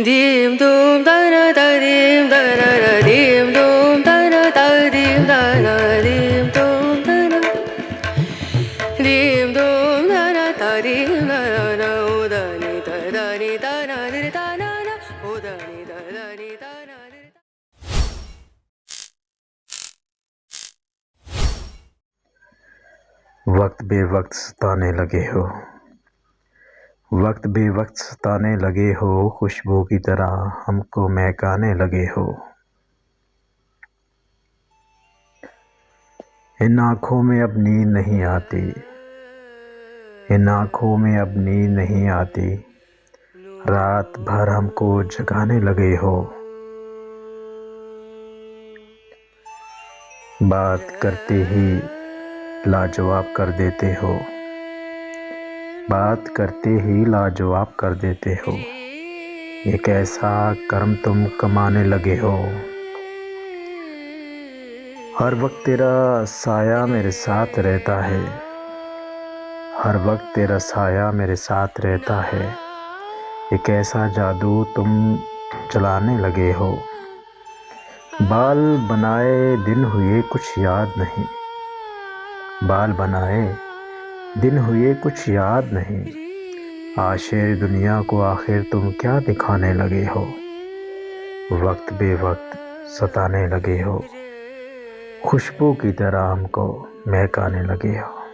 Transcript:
Dim dum da na da dim da na na dim dum da na da dim da na dim dum da na dim dum da na da dim da na o da ni da na di da na na o da ni da na di. वक्त बेवक्त सताने लगे हो, वक्त बेवक्त सताने लगे हो, खुशबू की तरह हमको महकाने लगे हो। इन आँखों में अब नींद नहीं आती, इन आँखों में अब नींद नहीं आती, रात भर हमको जगाने लगे हो। बात करते ही लाजवाब कर देते हो, बात करते ही लाजवाब कर देते हो। एक ऐसा कर्म तुम कमाने लगे हो। हर वक्त तेरा साया मेरे साथ रहता है, हर वक्त तेरा साया मेरे साथ रहता है। एक ऐसा जादू तुम चलाने लगे हो। बाल बनाए दिन हुए कुछ याद नहीं, बाल बनाए दिन हुए कुछ याद नहीं। आशिर दुनिया को आखिर तुम क्या दिखाने लगे हो। वक्त बेवक्त सताने लगे हो, खुशबू की तरह हमको महकाने लगे हो।